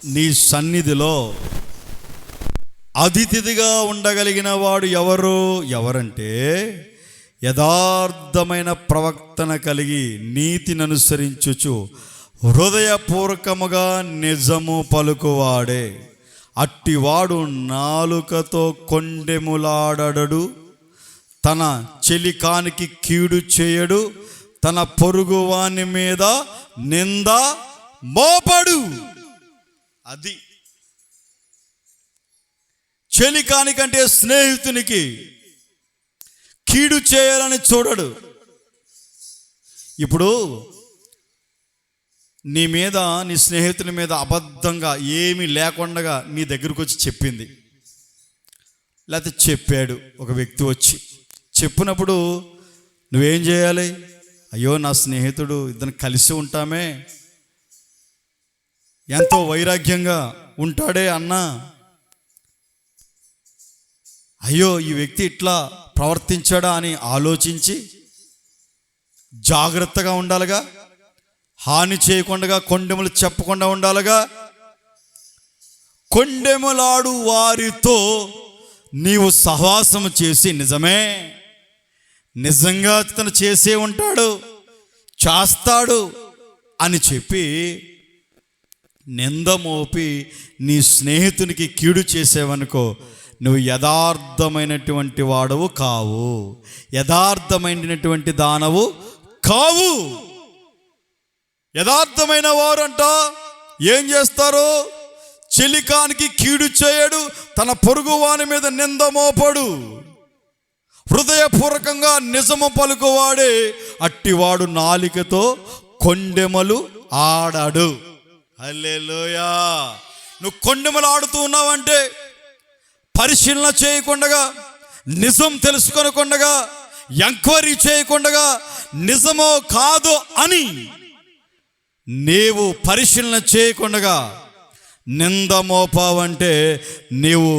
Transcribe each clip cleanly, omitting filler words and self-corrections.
నీ సన్నిధిలో అతిథిగా ఉండగలిగిన వాడు ఎవరంటే యథార్థమైన ప్రవర్తన కలిగి నీతిని అనుసరించుచు హృదయపూర్వకముగా నిజము పలుకువాడే. అట్టివాడు నాలుకతో కొండెములాడడు, తన చెలికానికి కీడు చేయడు, తన పొరుగువాని మీద నింద మోపడు. అది చెలికానికంటే స్నేహితునికి కీడు చేయాలని చూడడు. ఇప్పుడు నీ మీద, నీ స్నేహితుని మీద అబద్ధంగా ఏమీ లేకుండా నీ దగ్గరకు వచ్చి చెప్పింది, లేకపోతే చెప్పాడు ఒక వ్యక్తి వచ్చి. చెప్పినప్పుడు నువ్వేం చేయాలి? అయ్యో నా స్నేహితుడు, ఇద్దరు కలిసి ఉంటామే, ఎంతో వైరాగ్యంగా ఉంటాడే అన్నా, అయ్యో ఈ వ్యక్తి ఇట్లా ప్రవర్తించాడా అని ఆలోచించి జాగ్రత్తగా ఉండాలిగా, హాని చేయకుండా, కొండెములు చెప్పకుండా ఉండాలిగా. కొండెములాడు వారితో నీవు సహవాసం చేసి, నిజంగా తను చేసే ఉంటాడు, చేస్తాడు అని చెప్పి నింద మోపి నీ స్నేహితునికి కీడు చేసేవనుకో, నువ్వు యథార్థమైనటువంటి వాడవు కావు, యథార్థమైనటువంటి దానవు కావు. యథార్థమైన వారంట ఏం చేస్తారు? చెలికానికి కీడు చేయడు, తన పొరుగు వాని మీద నింద మోపడు, హృదయపూర్వకంగా నిజము పలుకువాడే. అట్టివాడు నాలికతో కొండెమలు ఆడాడు. హల్లెలూయా. నువ్వు కొండెమలు ఆడుతూ ఉన్నావంటే పరిశీలన చేయకుండా, నిజం తెలుసుకొనకుండా, ఎంక్వైరీ చేయకుండా, నిజమో కాదో అని నీవు పరిశీలన చేయకుండా నింద మోపావంటే నీవు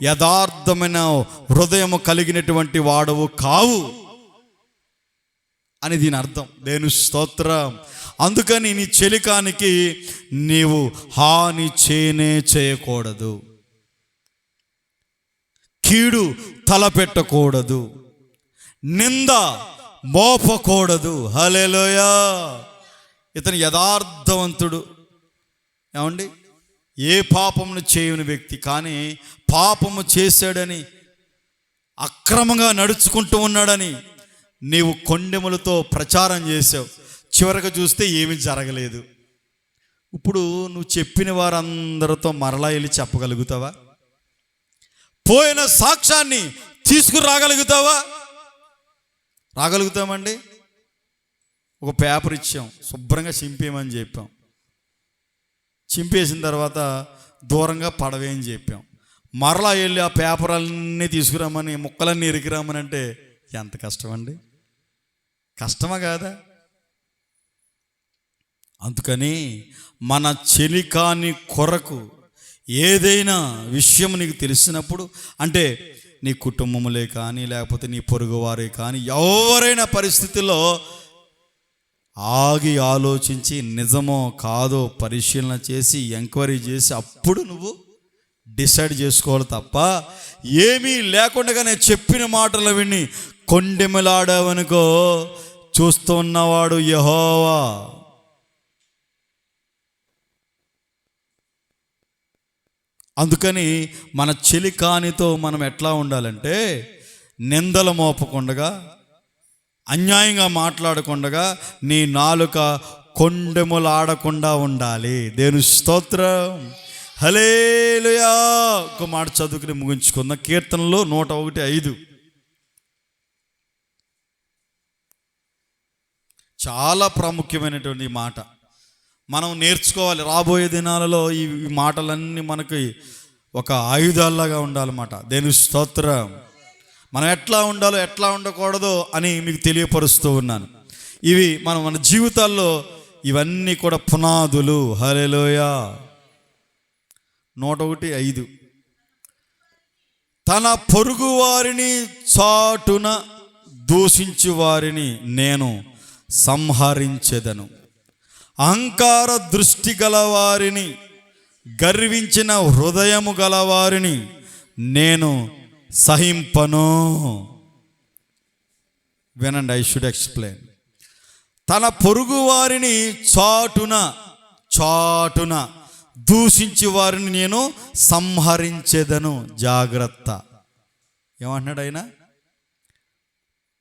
యథార్థమైన హృదయం కలిగినటువంటి వాడవు కావు అని దీని అర్థం. దేవుని స్తోత్రం. అందుకని నీ చెలికానికి నీవు హాని చేయకూడదు, కీడు తలపెట్టకూడదు, నింద మోపకూడదు. హల్లెలూయా. ఇతను యథార్థవంతుడు. ఏమండి, ఏ పాపమును చేయని వ్యక్తి, కానీ పాపము చేశాడని, అక్రమంగా నడుచుకుంటూ ఉన్నాడని నీవు కొండెములతో ప్రచారం చేసావు. చివరికి చూస్తే ఏమీ జరగలేదు. ఇప్పుడు నువ్వు చెప్పిన వారందరితో మరలా వెళ్ళి చెప్పగలుగుతావా? పోయిన సాక్ష్యాన్ని తీసుకురాగలుగుతావా? రాగలుగుతామండి. ఒక పేపర్ ఇచ్చాం, శుభ్రంగా చింపేయమని చెప్పాం. చింపేసిన తర్వాత దూరంగా పడవేయని చెప్పాం. మరలా వెళ్ళి ఆ పేపర్లన్నీ తీసుకురామని, ముక్కలన్నీ ఇరికిరామని అంటే ఎంత కష్టం అండి? కష్టమా కాదా? అందుకని మన చెలికాని కొరకు ఏదైనా విషయం నీకు తెలిసినప్పుడు, అంటే నీ కుటుంబములే కానీ, లేకపోతే నీ పొరుగువారే కానీ, ఎవరైనా పరిస్థితుల్లో ఆగి ఆలోచించి నిజమో కాదో పరిశీలన చేసి, ఎంక్వైరీ చేసి, అప్పుడు నువ్వు డిసైడ్ చేసుకోవాలి తప్ప, ఏమీ లేకుండా నేను చెప్పిన మాటలు విని కొండెములాడావనుకో, చూస్తూ ఉన్నవాడు యెహోవా. అందుకని మన చెలికానితో మనం ఎట్లా ఉండాలంటే, నిందలు మోపకుండా, అన్యాయంగా మాట్లాడకుండా, నీ నాలుక కొండెములాడకుండా ఉండాలి. దేవుని స్తోత్రం. హల్లెలూయా. ఒక మాట చదువుకుని ముగించుకుందాం. కీర్తనలో 101:5. చాలా ప్రాముఖ్యమైనటువంటి మాట మనం నేర్చుకోవాలి. రాబోయే దినాలలో ఈ మాటలన్నీ మనకి ఒక ఆయుధాల్లాగా ఉండాలన్నమాట. దేవుని స్తోత్రం. మనం ఎట్లా ఉండాలో, ఎట్లా ఉండకూడదో అని మీకు తెలియపరుస్తూ ఉన్నాను. ఇవి మన జీవితాల్లో ఇవన్నీ కూడా పునాదులు. హల్లెలూయా. 101:5. తన పొరుగు వారిని చాటున దూషించు వారిని నేను సంహరించెదను, అహంకార దృష్టి గల వారిని గర్వించిన హృదయము గలవారిని నేను సహింపను. వినండి, ఐ షుడ్ ఎక్స్ప్లెయిన్. తన పొరుగు వారిని చాటున దూషించి వారిని నేను సంహరించేదను. జాగ్రత్త. ఏమంటున్నాడు ఆయన?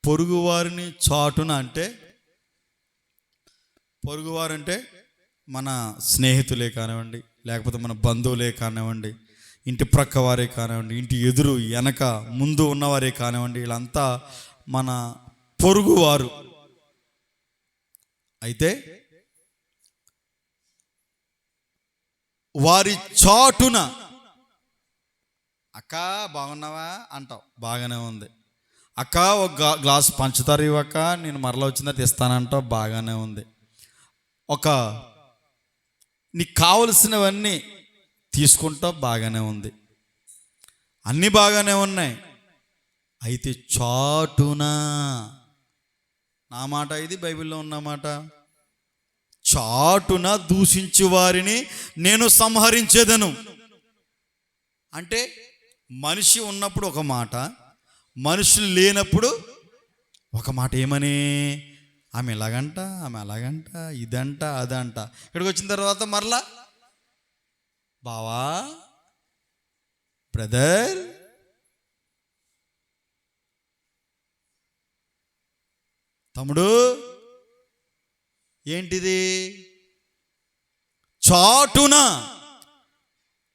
పొరుగువారిని చాటున అంటే, పొరుగువారంటే మన స్నేహితులే కానివ్వండి, లేకపోతే మన బంధువులే కానివ్వండి, ఇంటి ప్రక్క వారే కానివ్వండి, ఇంటి ఎదురు వెనక ముందు ఉన్నవారే కానివ్వండి, వీళ్ళంతా మన పొరుగువారు. అయితే వారి చాటున అక్క బాగున్నావా అంటావు, బాగానే ఉంది. అక్క ఒక గ్లాస్ పంచదార ఇవ్వక, నేను మరలా వచ్చిందా తెస్తానంటావు, బాగానే ఉంది. నీకు కావలసినవన్నీ తీసుకుంటావు, బాగానే ఉంది, అన్నీ బాగానే ఉన్నాయి. అయితే చాటున, నా మాట ఇది, బైబిల్లో ఉన్న మాట, చాటున దూషించు వారిని నేను సంహరించేదను. అంటే మనిషి ఉన్నప్పుడు ఒక మాట, మనుషులు లేనప్పుడు ఒక మాట. ఏమని? ఆమె ఎలాగంట, ఆమె అలాగంట, ఇదంట, అదంట. ఇక్కడికి వచ్చిన తర్వాత మరలా బావా, బ్రదర్, తమ్ముడు, ఏంటిది? చాటున